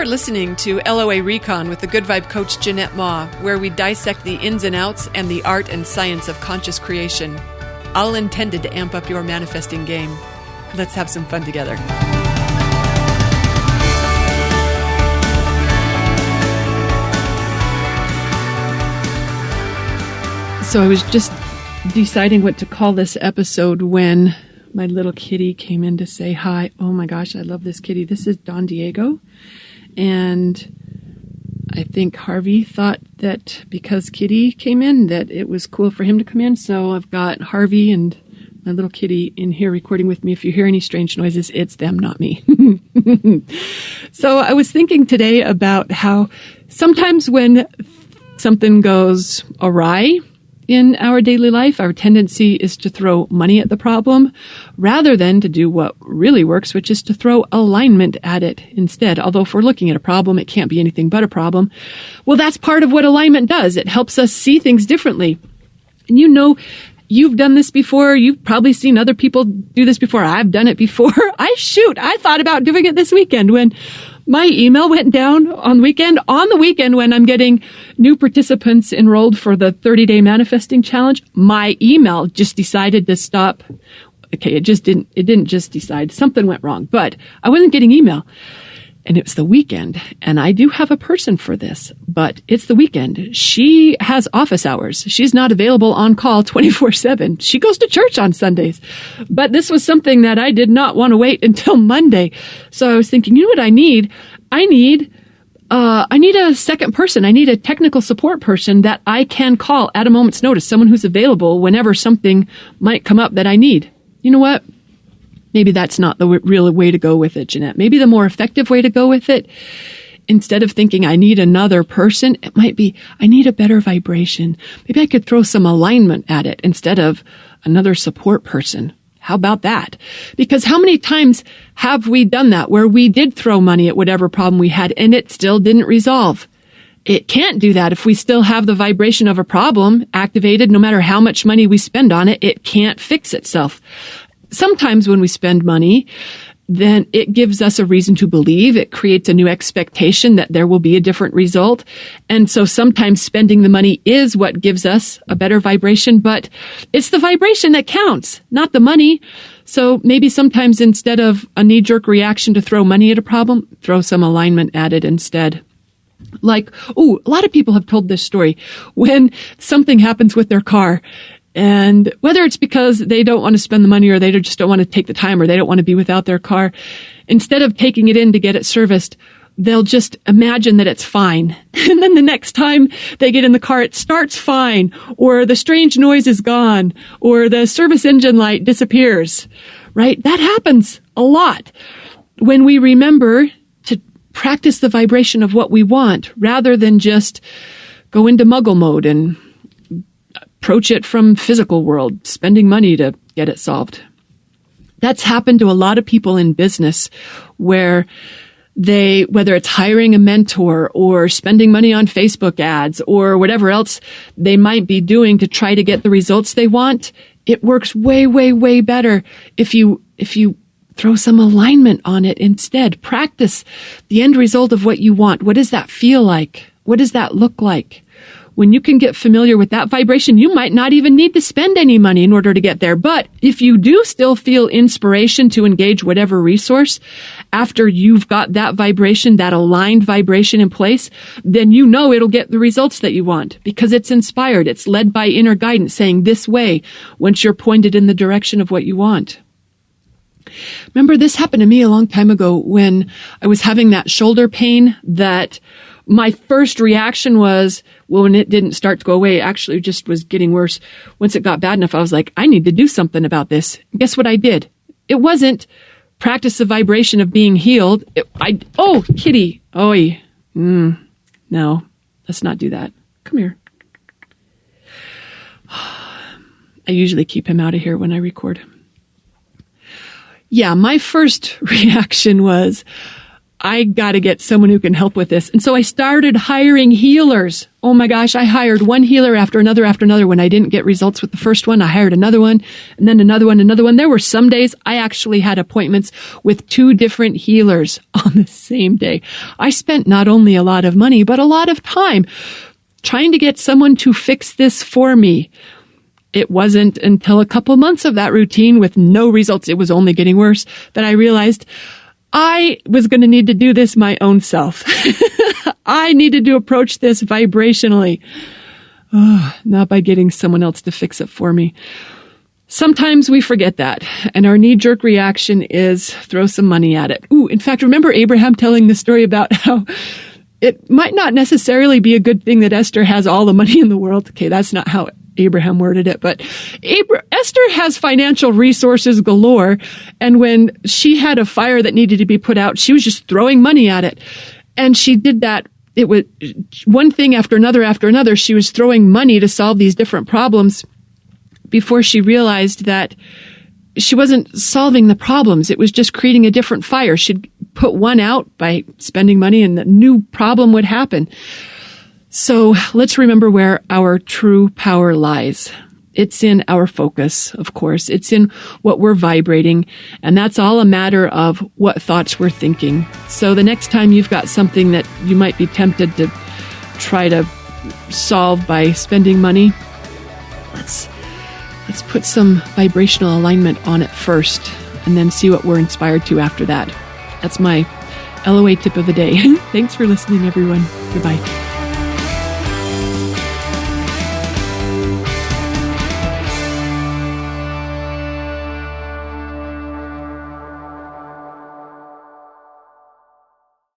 listening to LOA Recon with the Good Vibe Coach Jeanette Ma, where we dissect the ins and outs and the art and science of conscious creation, all intended to amp up your manifesting game. Let's have some fun together. So I was just deciding what to call this episode when my little kitty came in to say hi. Oh my gosh, I love this kitty. This is Don Diego. And I think Harvey thought that because Kitty came in, that it was cool for him to come in. So I've got Harvey and my little kitty in here recording with me. If you hear any strange noises, it's them, not me. So I was thinking today about how sometimes when something goes awry in our daily life, our tendency is to throw money at the problem rather than to do what really works, which is to throw alignment at it instead. Although if we're looking at a problem, it can't be anything but a problem. Well, that's part of what alignment does. It helps us see things differently. And you know, you've done this before. You've probably seen other people do this before. I've done it before. I thought about doing it this weekend when my email went down on the weekend when I'm getting new participants enrolled for the 30-day manifesting challenge. My email just decided to stop. Okay, it didn't just decide. Something went wrong, but I wasn't getting email. And it was the weekend, and I do have a person for this, but it's the weekend. She has office hours. She's not available on call 24/7. She goes to church on Sundays. But this was something that I did not want to wait until Monday. So I was thinking, you know what I need? I need a second person. I need a technical support person that I can call at a moment's notice, someone who's available whenever something might come up that I need. You know what? Maybe that's not the real way to go with it, Jeanette. Maybe the more effective way to go with it, instead of thinking I need another person, it might be I need a better vibration. Maybe I could throw some alignment at it instead of another support person. How about that? Because how many times have we done that where we did throw money at whatever problem we had and it still didn't resolve? It can't do that if we still have the vibration of a problem activated. No matter how much money we spend on it, it can't fix itself. Sometimes when we spend money, then it gives us a reason to believe. It creates a new expectation that there will be a different result. And so sometimes spending the money is what gives us a better vibration, but it's the vibration that counts, not the money. So maybe sometimes instead of a knee-jerk reaction to throw money at a problem, throw some alignment at it instead. Like, a lot of people have told this story when something happens with their car. And whether it's because they don't want to spend the money or they just don't want to take the time or they don't want to be without their car, instead of taking it in to get it serviced, they'll just imagine that it's fine. And then the next time they get in the car, it starts fine, or the strange noise is gone, or the service engine light disappears, right? That happens a lot when we remember to practice the vibration of what we want rather than just go into muggle mode and approach it from physical world, spending money to get it solved. That's happened to a lot of people in business where whether it's hiring a mentor or spending money on Facebook ads or whatever else they might be doing to try to get the results they want, it works way, way, way better if you throw some alignment on it instead. Practice the end result of what you want. What does that feel like? What does that look like? When you can get familiar with that vibration, you might not even need to spend any money in order to get there. But if you do still feel inspiration to engage whatever resource after you've got that vibration, that aligned vibration in place, then you know it'll get the results that you want because it's inspired. It's led by inner guidance saying this way once you're pointed in the direction of what you want. Remember, this happened to me a long time ago when I was having that shoulder pain that my first reaction was, well, when it didn't start to go away, it actually just was getting worse. Once it got bad enough, I was like, I need to do something about this. Guess what I did? It wasn't practice the vibration of being healed. Kitty. No, let's not do that. Come here. I usually keep him out of here when I record. Yeah, my first reaction was, I got to get someone who can help with this. And so I started hiring healers. Oh my gosh, I hired one healer after another. When I didn't get results with the first one, I hired another one, and then another one. There were some days I actually had appointments with 2 different healers on the same day. I spent not only a lot of money, but a lot of time trying to get someone to fix this for me. It wasn't until a couple months of that routine with no results, it was only getting worse, that I realized I was going to need to do this my own self. I needed to approach this vibrationally, not by getting someone else to fix it for me. Sometimes we forget that, and our knee-jerk reaction is throw some money at it. In fact, remember Abraham telling the story about how it might not necessarily be a good thing that Esther has all the money in the world. Okay, that's not how Abraham worded it, but Esther has financial resources galore, and when she had a fire that needed to be put out, she was just throwing money at it. And she did that. It was one thing after another. She was throwing money to solve these different problems before she realized that she wasn't solving the problems. It was just creating a different fire. She'd put one out by spending money, and the new problem would happen. So let's remember where our true power lies. It's in our focus, of course. It's in what we're vibrating, and that's all a matter of what thoughts we're thinking. So the next time you've got something that you might be tempted to try to solve by spending money, let's put some vibrational alignment on it first, and then see what we're inspired to after that. That's my LOA tip of the day. Thanks for listening, everyone. Goodbye.